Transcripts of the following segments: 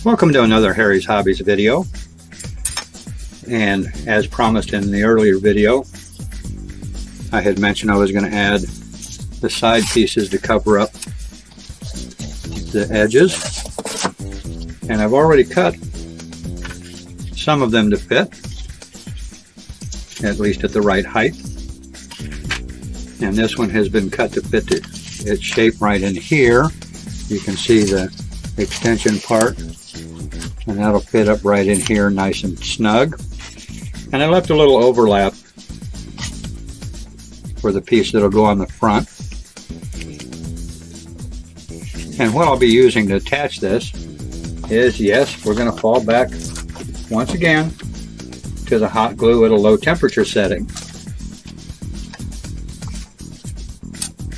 Welcome to another Harry's Hobbies video, and as promised in the earlier video, I had mentioned I was going to add the side pieces to cover up the edges, and I've already cut some of them to fit, at least at the right height, and this one has been cut to fit its shape right in here. You can see the extension part, and that'll fit up right in here nice and snug. And I left a little overlap for the piece that'll go on the front. And what I'll be using to attach this is, yes, we're going to fall back once again to the hot glue at a low temperature setting.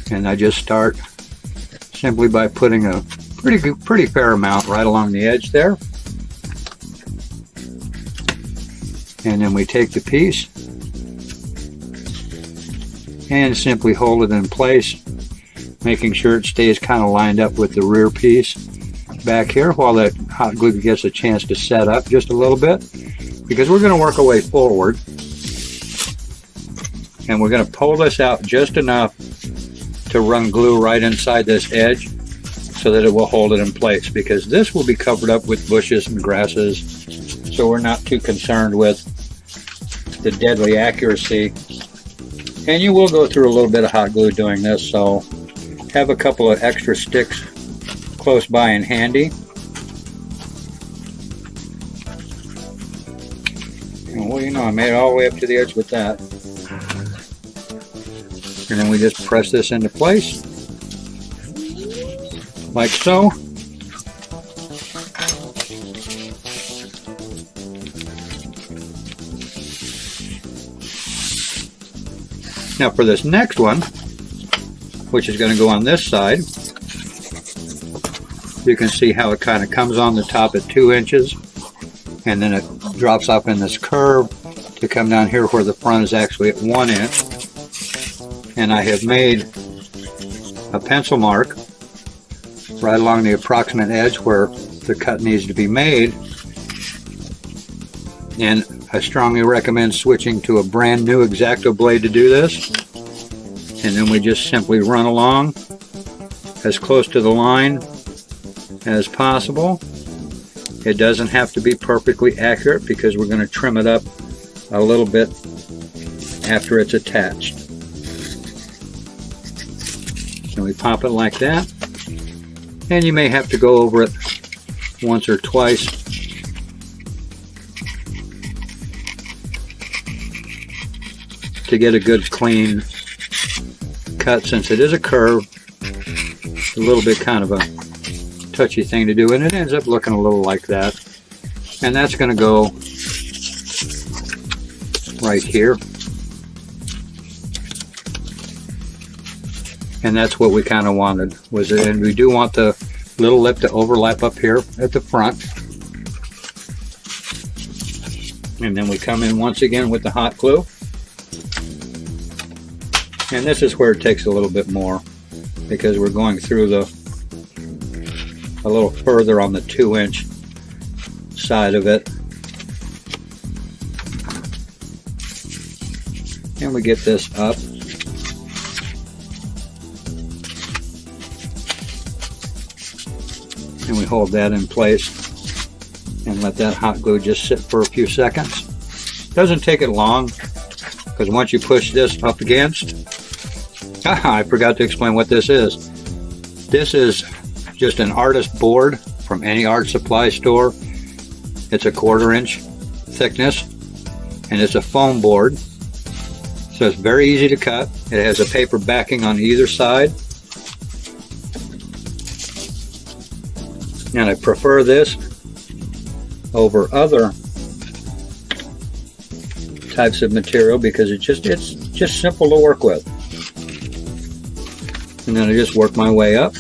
And I just start simply by putting a pretty fair amount right along the edge there. And then we take the piece and simply hold it in place, making sure it stays kind of lined up with the rear piece back here while that hot glue gets a chance to set up just a little bit, because we're going to work our way forward and we're going to pull this out just enough to run glue right inside this edge so that it will hold it in place, because this will be covered up with bushes and grasses, so we're not too concerned with the deadly accuracy. And you will go through a little bit of hot glue doing this, so have a couple of extra sticks close by and handy. And well, you know, I made it all the way up to the edge with that. And then we just press this into place like so. Now for this next one, which is going to go on this side, you can see how it kind of comes on the top at 2 inches, and then it drops off in this curve to come down here where the front is actually at 1 inch. And I have made a pencil mark right along the approximate edge where the cut needs to be made. And I strongly recommend switching to a brand new X-Acto blade to do this. And then we just simply run along as close to the line as possible. It doesn't have to be perfectly accurate because we're going to trim it up a little bit after it's attached. So we pop it like that, and you may have to go over it once or twice to get a good clean cut, since it is a curve. It's a little bit kind of a touchy thing to do, and it ends up looking a little like that. And that's going to go right here. And that's what we kind of wanted, was it, and we do want the little lip to overlap up here at the front. And then we come in once again with the hot glue. And this is where it takes a little bit more, because we're going through a little further on the 2 inch side of it. And we get this up. And we hold that in place and let that hot glue just sit for a few seconds. Doesn't take it long, because once you push this up against, I forgot to explain what this is. This is just an artist board from any art supply store. It's a 1/4 inch thickness, and it's a foam board, so it's very easy to cut. It has a paper backing on either side, and I prefer this over other types of material because it's just simple to work with. And then I just work my way up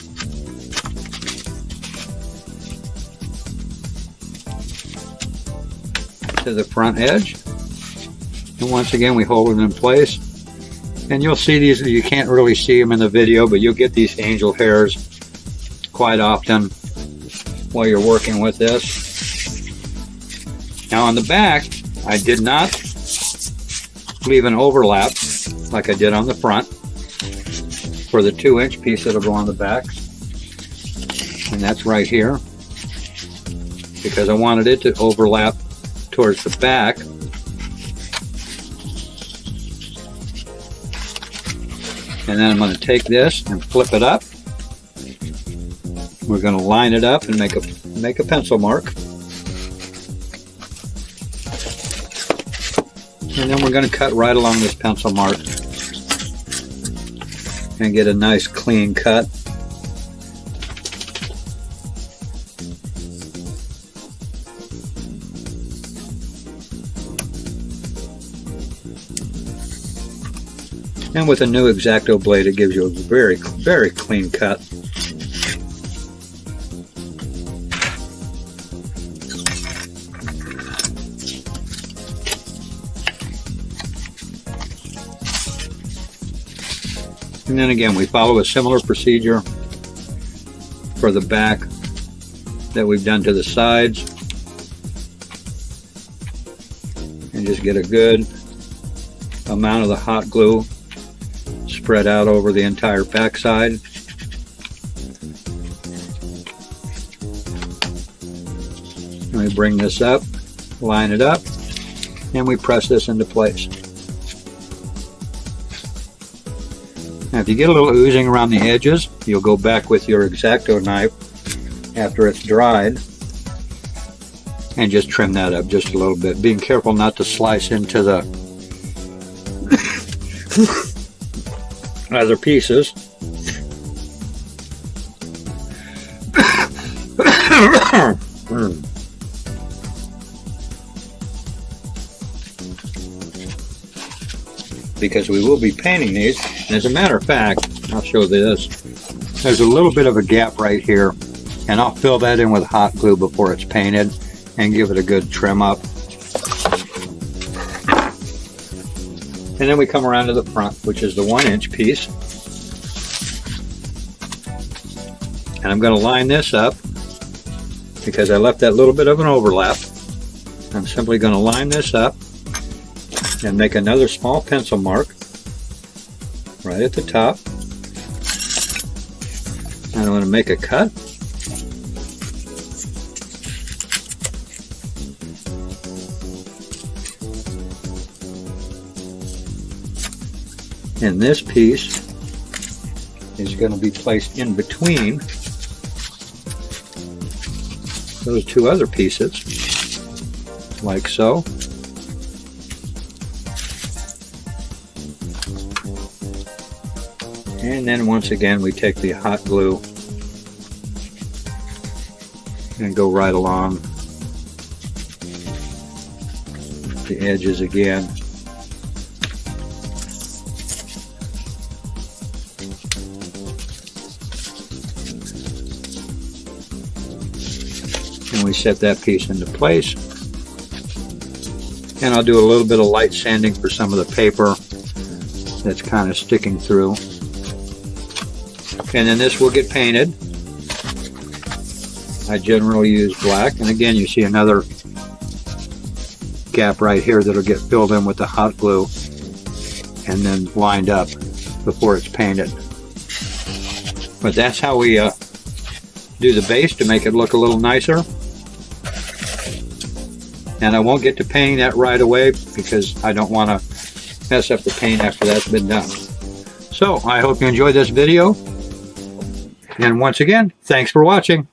to the front edge, and once again we hold it in place. And you'll see these, you can't really see them in the video, but you'll get these angel hairs quite often while you're working with this. Now on the back, I did not leave an overlap like I did on the front for the 2-inch piece that'll go on the back. And that's right here, because I wanted it to overlap towards the back. And then I'm going to take this and flip it up. We're going to line it up and make a pencil mark. And then we're going to cut right along this pencil mark and get a nice clean cut. And with a new X-Acto blade, it gives you a very, very clean cut. And then again, we follow a similar procedure for the back that we've done to the sides. And just get a good amount of the hot glue spread out over the entire back side. And we bring this up, line it up, and we press this into place. Now if you get a little oozing around the edges, you'll go back with your X-Acto knife after it's dried and just trim that up just a little bit, being careful not to slice into the other pieces. Because we will be painting these. And as a matter of fact, I'll show this. There's a little bit of a gap right here, and I'll fill that in with hot glue before it's painted and give it a good trim up. And then we come around to the front, which is the 1-inch piece. And I'm going to line this up because I left that little bit of an overlap. I'm simply going to line this up and make another small pencil mark right at the top. And I'm going to make a cut. And this piece is going to be placed in between those two other pieces, like so. And then once again we take the hot glue and go right along the edges again. And we set that piece into place. And I'll do a little bit of light sanding for some of the paper that's kind of sticking through. And then this will get painted. I generally use black. And again, you see another gap right here that'll get filled in with the hot glue and then lined up before it's painted. But that's how we do the base to make it look a little nicer. And I won't get to painting that right away because I don't want to mess up the paint after that's been done. So I hope you enjoyed this video. And once again, thanks for watching.